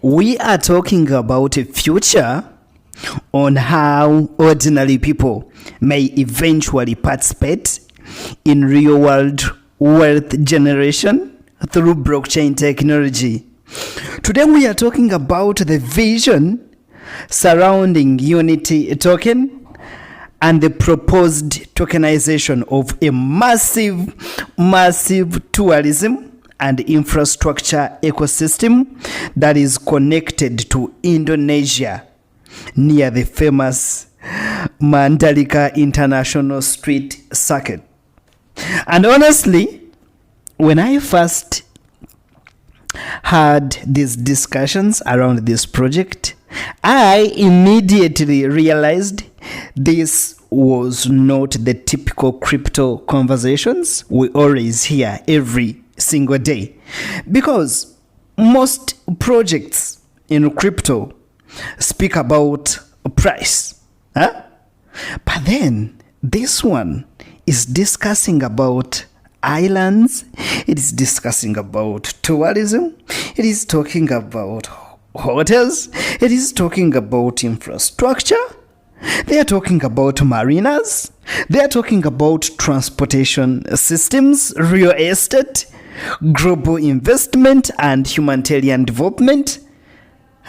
We are talking about a future on how ordinary people may eventually participate in real world wealth generation through blockchain technology. Today we are talking about the vision surrounding Unity token and the proposed tokenization of a massive tourism and infrastructure ecosystem that is connected to Indonesia near the famous Mandalika International Street Circuit. And honestly, when I first had these discussions around this project, I immediately realized this was not the typical crypto conversations we always hear every single day, because most projects in crypto speak about a price, but then this one is discussing about islands, it is discussing about tourism, it is talking about hotels, it is talking about infrastructure, they are talking about marinas, they are talking about transportation systems, real estate, global investment, and humanitarian development.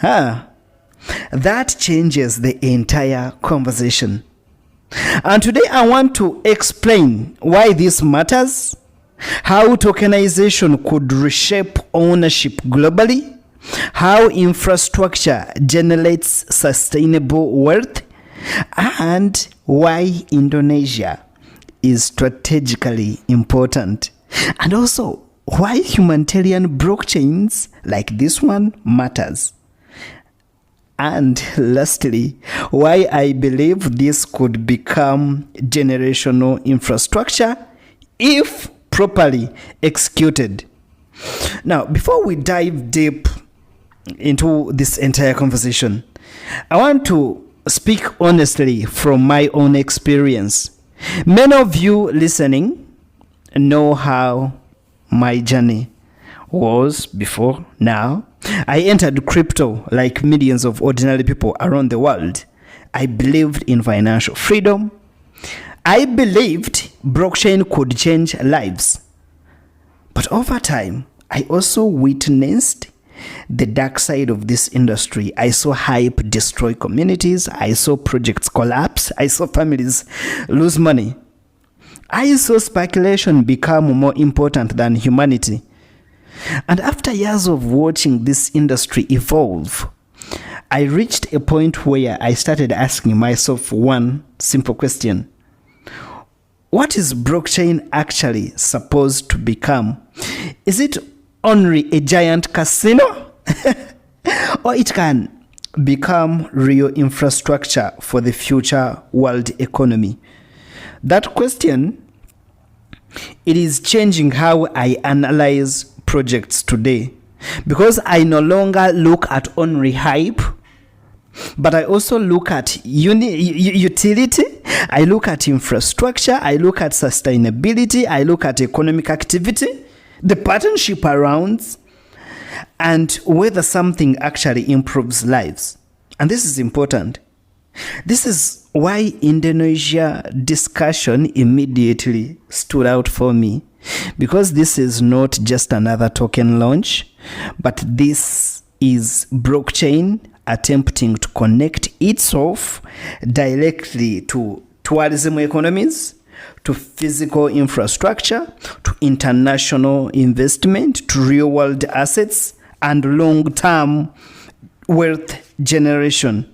That changes the entire conversation. And today I want to explain why this matters, how tokenization could reshape ownership globally, how infrastructure generates sustainable wealth, and why Indonesia is strategically important, and also why humanitarian blockchains like this one matters. And lastly, why I believe this could become generational infrastructure if properly executed. Now, before we dive deep into this entire conversation, I want to speak honestly from my own experience. Many of you listening know how my journey was before now. I entered crypto like millions of ordinary people around the world. I believed in financial freedom. I believed blockchain could change lives. But over time, I also witnessed the dark side of this industry. I saw hype destroy communities. I saw projects collapse. I saw families lose money. I saw speculation become more important than humanity. And after years of watching this industry evolve, I reached a point where I started asking myself one simple question. What is blockchain actually supposed to become? Is it only a giant casino? Or it can become real infrastructure for the future world economy? That question, it is changing how I analyze projects today, because I no longer look at only hype, but I also look at utility, I look at infrastructure, I look at sustainability, I look at economic activity, the partnership around, and whether something actually improves lives. And this is important. This is why Indonesia discussion immediately stood out for me, because this is not just another token launch, but this is blockchain attempting to connect itself directly to tourism economies, to physical infrastructure, to international investment, to real world assets, and long-term wealth generation.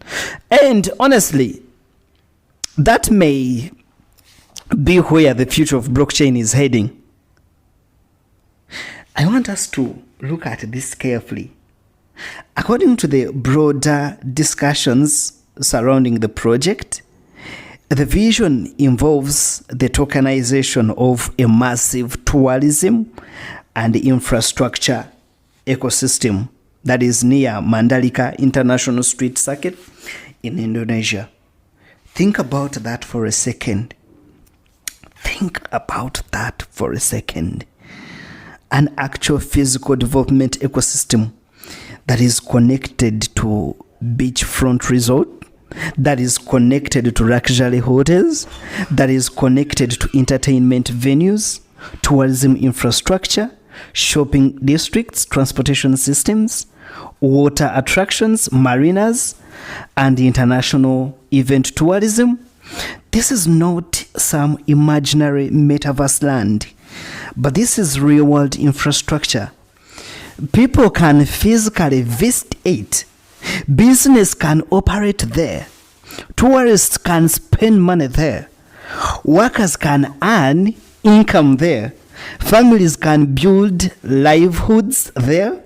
And honestly, that may be where the future of blockchain is heading. I want us to look at this carefully. According to the broader discussions surrounding the project, the vision involves the tokenization of a massive tourism and infrastructure ecosystem that is near Mandalika International Street Circuit in Indonesia. Think about that for a second. An actual physical development ecosystem that is connected to beachfront resort, that is connected to luxury hotels, that is connected to entertainment venues, tourism infrastructure, shopping districts, transportation systems, water attractions, marinas, and international event tourism. This is not some imaginary metaverse land, but this is real world infrastructure. People can physically visit it. Business can operate there. Tourists can spend money there. Workers can earn income there. Families can build livelihoods there.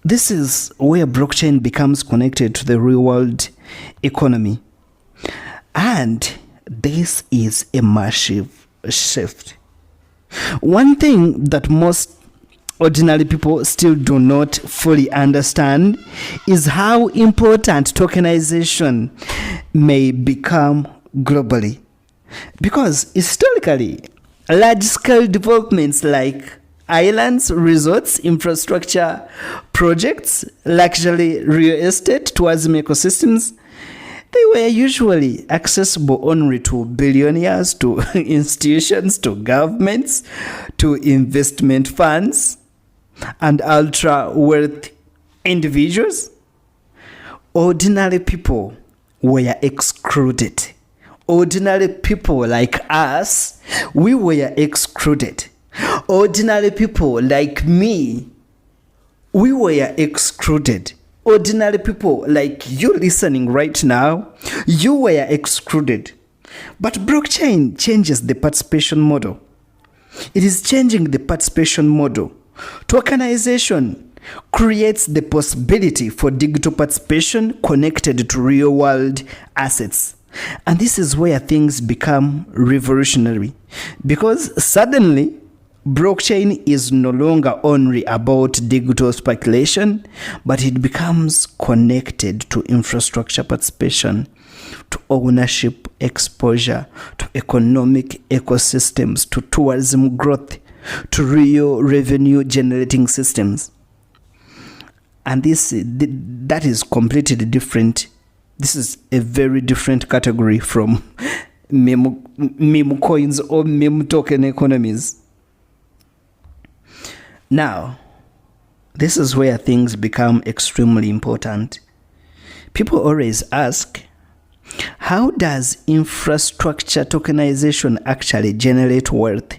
This is where blockchain becomes connected to the real world economy. And this is a massive shift. One thing that most ordinary people still do not fully understand is how important tokenization may become globally. Because historically, large-scale developments like islands, resorts, infrastructure projects, luxury real estate, tourism ecosystems, they were usually accessible only to billionaires, to institutions, to governments, to investment funds, and ultra-wealthy individuals. Ordinary people were excluded. Ordinary people like us, we were excluded. Ordinary people like me, we were excluded. Ordinary people like you listening right now, you were excluded. But blockchain changes the participation model. It is changing the participation model. Tokenization creates the possibility for digital participation connected to real-world assets. And this is where things become revolutionary, because suddenly blockchain is no longer only about digital speculation, but it becomes connected to infrastructure participation, to ownership exposure, to economic ecosystems, to tourism growth, to real revenue generating systems. And that is completely different. This is a very different category from meme coins or meme token economies. Now, this is where things become extremely important. People always ask, how does infrastructure tokenization actually generate wealth?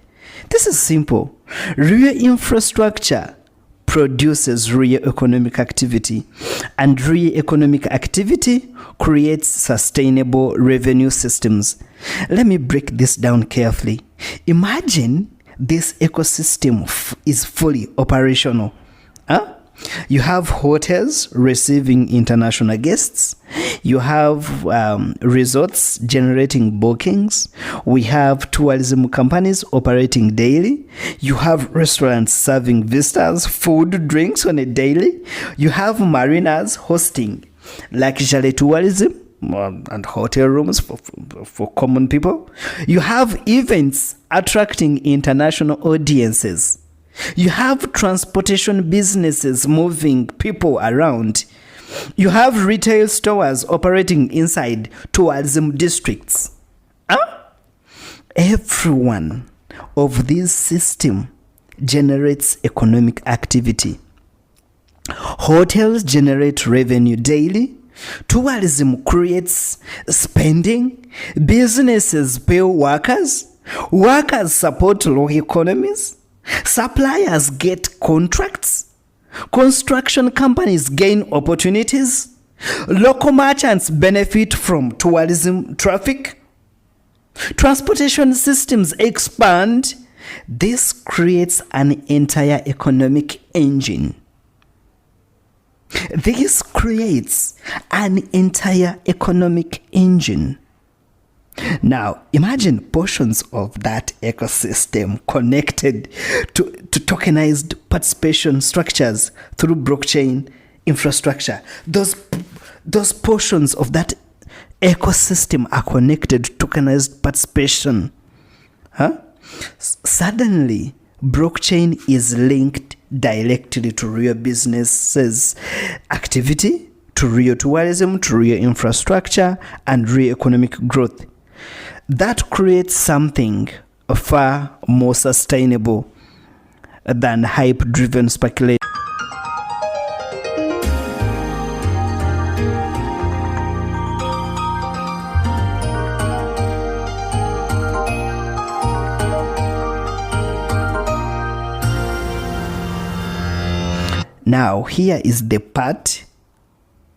This is simple. Real infrastructure produces real economic activity, and real economic activity creates sustainable revenue systems. Let me break this down carefully. Imagine this ecosystem is fully operational. You have hotels receiving international guests. You have resorts generating bookings. We have tourism companies operating daily. You have restaurants serving visitors, food, drinks on a daily. You have marinas hosting luxury tourism and hotel rooms for common people. You have events attracting international audiences. You have transportation businesses moving people around. You have retail stores operating inside tourism districts. Every one of these systems generates economic activity. Hotels generate revenue daily. Tourism creates spending. Businesses pay workers. Workers support local economies. Suppliers get contracts. Construction companies gain opportunities. Local merchants benefit from tourism traffic. Transportation systems expand. This creates an entire economic engine. This creates an entire economic engine. Now, imagine portions of that ecosystem connected to tokenized participation structures through blockchain infrastructure. Those portions of that ecosystem are connected to tokenized participation. Suddenly, blockchain is linked directly to real businesses activity, to real tourism, to real infrastructure, and real economic growth. That creates something far more sustainable than hype-driven speculation. Now, here is the part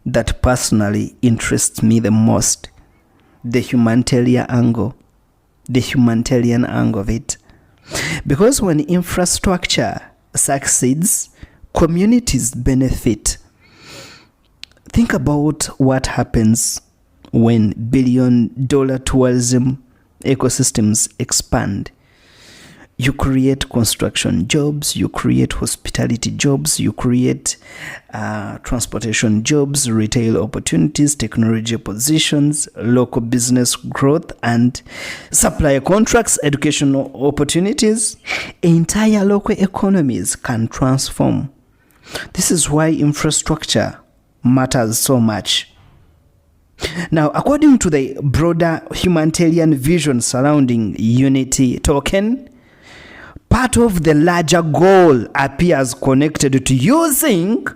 that personally interests me the most. The humanitarian angle. The humanitarian angle of it. Because when infrastructure succeeds, communities benefit. Think about what happens when billion-dollar tourism ecosystems expand. You create construction jobs, you create hospitality jobs, you create transportation jobs, retail opportunities, technology positions, local business growth, and supplier contracts, educational opportunities. Entire local economies can transform. This is why infrastructure matters so much. Now, according to the broader humanitarian vision surrounding Unity token, part of the larger goal appears connected to using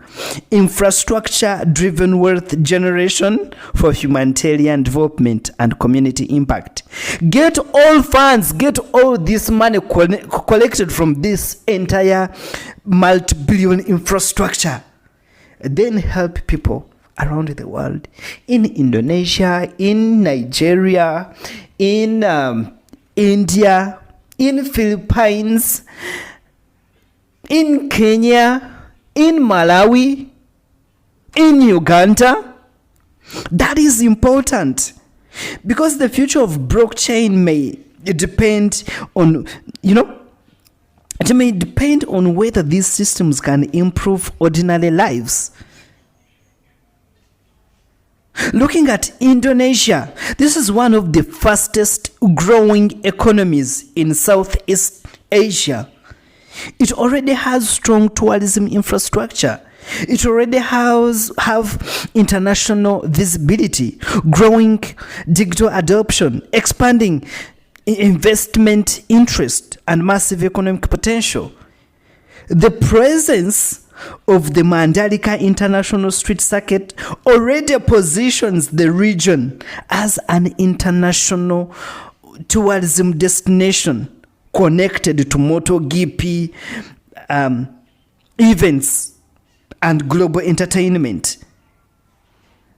infrastructure-driven wealth generation for humanitarian development and community impact. Get all funds, get all this money collected from this entire multi-billion infrastructure. Then help people around the world, in Indonesia, in Nigeria, in India, in Philippines, in Kenya, in Malawi, in Uganda. That is important because the future of blockchain may depend on, it may depend on whether these systems can improve ordinary lives. Looking at Indonesia, this is one of the fastest growing economies in Southeast Asia. It already has strong tourism infrastructure. It already have international visibility, growing digital adoption, expanding investment interest, and massive economic potential. The presence of the Mandalika International Street Circuit already positions the region as an international tourism destination connected to MotoGP events and global entertainment.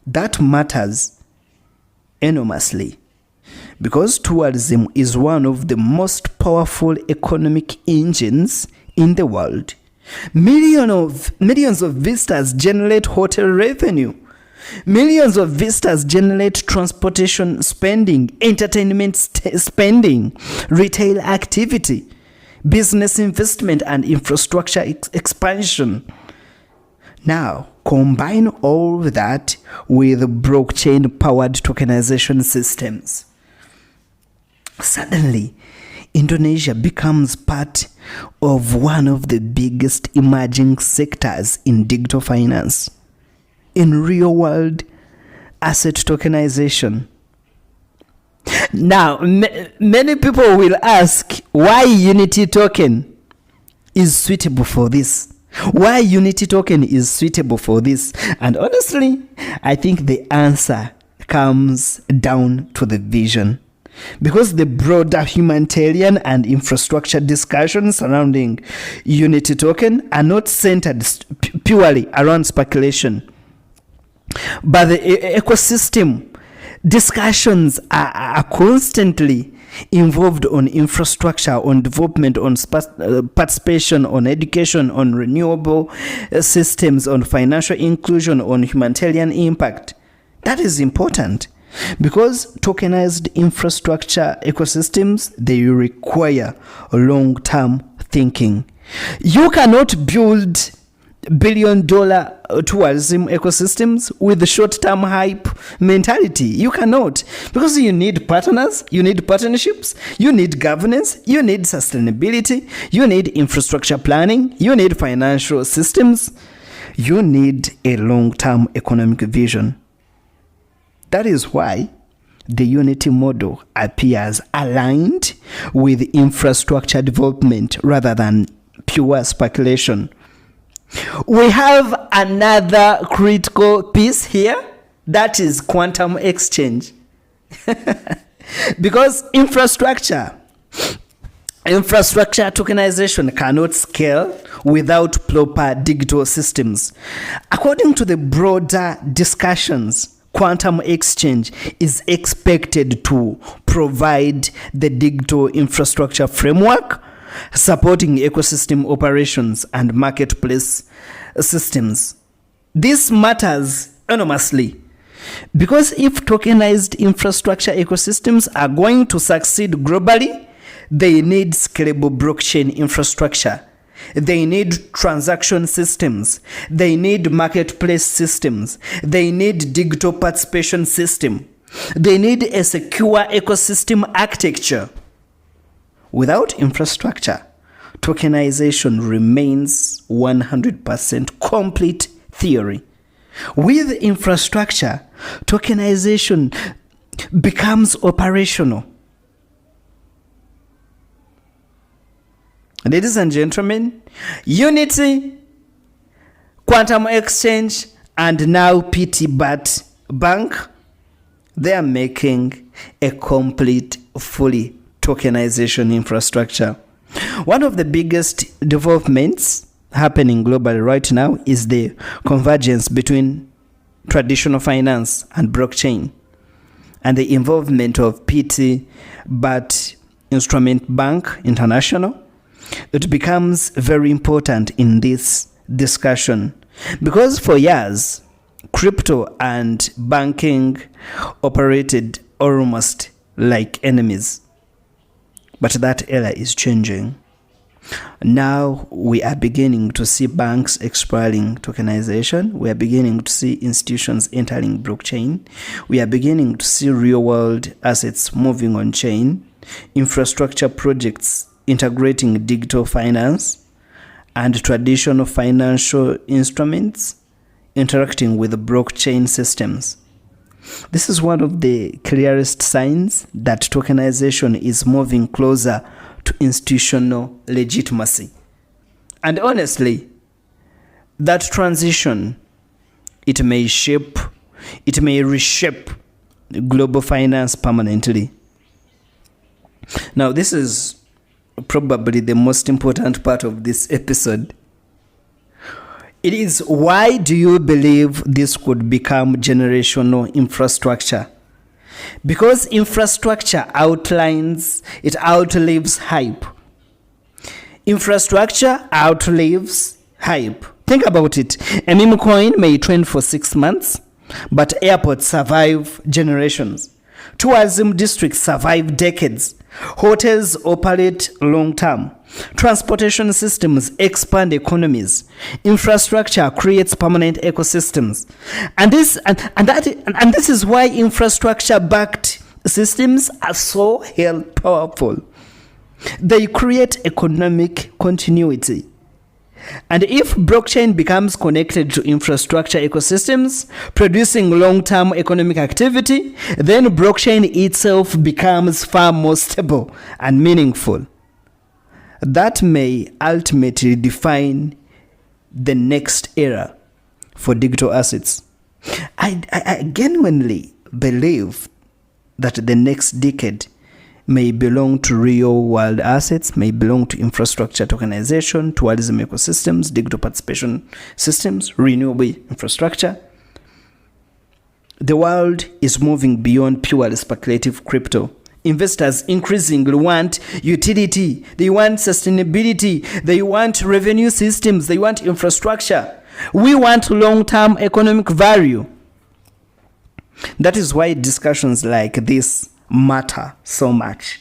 That matters enormously because tourism is one of the most powerful economic engines in the world. Millions of visitors generate hotel revenue. Millions of visitors generate transportation spending, entertainment spending, retail activity, business investment, and infrastructure expansion. Now, combine all that with blockchain-powered tokenization systems. Suddenly, Indonesia becomes part of one of the biggest emerging sectors in digital finance, in real-world asset tokenization. Now, many people will ask why Unity token is suitable for this. Why Unity token is suitable for this? And honestly, I think the answer comes down to the vision. Because the broader humanitarian and infrastructure discussions surrounding Unity token are not centered purely around speculation, but the ecosystem discussions are constantly involved on infrastructure, on development, on participation, on education, on renewable systems, on financial inclusion, on humanitarian impact. That is important. Because tokenized infrastructure ecosystems, they require long-term thinking. You cannot build billion-dollar tourism ecosystems with short-term hype mentality. You cannot, because you need partners, you need partnerships, you need governance, you need sustainability, you need infrastructure planning, you need financial systems, you need a long-term economic vision. That is why the unity model appears aligned with infrastructure development rather than pure speculation. We have another critical piece here, that is quantum exchange. Because infrastructure tokenization cannot scale without proper digital systems. According to the broader discussions, quantum exchange is expected to provide the digital infrastructure framework supporting ecosystem operations and marketplace systems. This matters enormously because if tokenized infrastructure ecosystems are going to succeed globally, they need scalable blockchain infrastructure. They need transaction systems. They need marketplace systems. They need digital participation system. They need a secure ecosystem architecture. Without infrastructure, tokenization remains 100% complete theory. With infrastructure, tokenization becomes operational. Ladies and gentlemen, Unity, Quantum Exchange, and now PT-BAT Bank, they are making a complete, fully tokenization infrastructure. One of the biggest developments happening globally right now is the convergence between traditional finance and blockchain, and the involvement of PT-BAT Instrument Bank International. It becomes very important in this discussion because for years, crypto and banking operated almost like enemies. But that era is changing. Now we are beginning to see banks exploring tokenization. We are beginning to see institutions entering blockchain. We are beginning to see real-world assets moving on chain, infrastructure projects integrating digital finance, and traditional financial instruments interacting with blockchain systems. This is one of the clearest signs that tokenization is moving closer to institutional legitimacy. And honestly, that transition, it may reshape global finance permanently. Now, this is probably the most important part of this episode. It is, why do you believe this could become generational infrastructure? Because infrastructure outlives hype. Infrastructure outlives hype. Think about it. A meme coin may trend for 6 months, but airports survive generations. Tourism districts survive decades. Hotels operate long term. Transportation systems expand economies. Infrastructure creates permanent ecosystems. And this is why infrastructure-backed systems are so powerful. They create economic continuity. And if blockchain becomes connected to infrastructure ecosystems, producing long-term economic activity, then blockchain itself becomes far more stable and meaningful. That may ultimately define the next era for digital assets. I genuinely believe that the next decade may belong to real-world assets, may belong to infrastructure tokenization, tourism ecosystems, digital participation systems, renewable infrastructure. The world is moving beyond purely speculative crypto. Investors increasingly want utility, they want sustainability, they want revenue systems, they want infrastructure. We want long-term economic value. That is why discussions like this matter so much,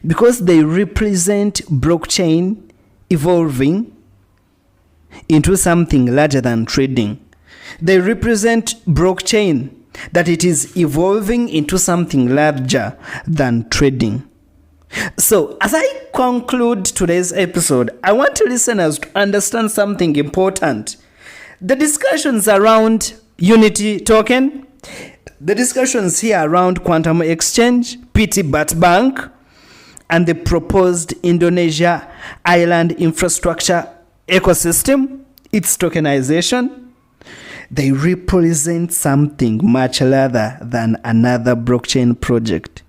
because they represent blockchain evolving into something larger than trading. They represent blockchain, that it is evolving into something larger than trading. So, as I conclude today's episode, I want listeners to understand something important. The discussions around Unity token, the discussions here around quantum exchange, PT Bat Bank, and the proposed Indonesia island infrastructure ecosystem, its tokenization, they represent something much larger than another blockchain project.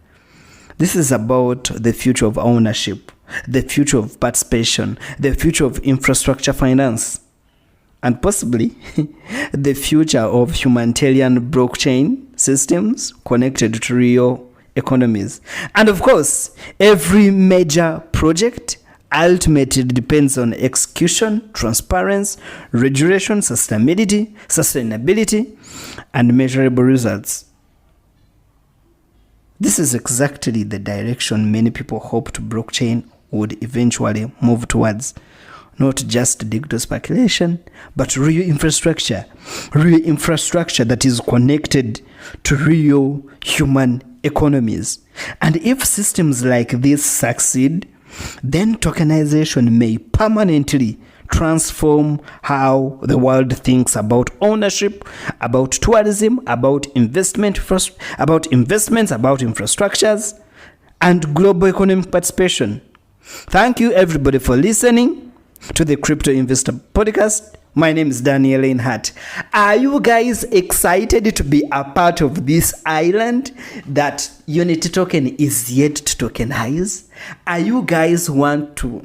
This is about the future of ownership, the future of participation, the future of infrastructure finance, and possibly the future of humanitarian blockchain systems connected to real economies. And of course, every major project ultimately depends on execution, transparency, regulation, sustainability, and measurable results. This is exactly the direction many people hoped blockchain would eventually move towards. Not just digital speculation, but real infrastructure that is connected to real human economies. And if systems like this succeed, then tokenization may permanently transform how the world thinks about ownership, about tourism, about investments, about infrastructures, and global economic participation. Thank you everybody for listening to the Crypto Investor Podcast. My name is Daniel Leinhardt. Are you guys excited to be a part of this island that Unity token is yet to tokenize? Are you guys want to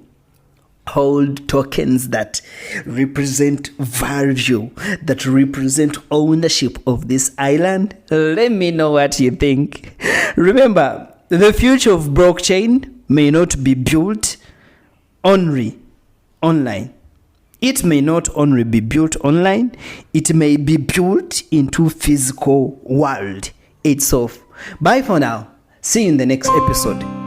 hold tokens that represent value, that represent ownership of this island? Let me know what you think. Remember, the future of blockchain may not be built only online. It may not only be built online, it may be built into physical world itself. Bye for now. See you in the next episode.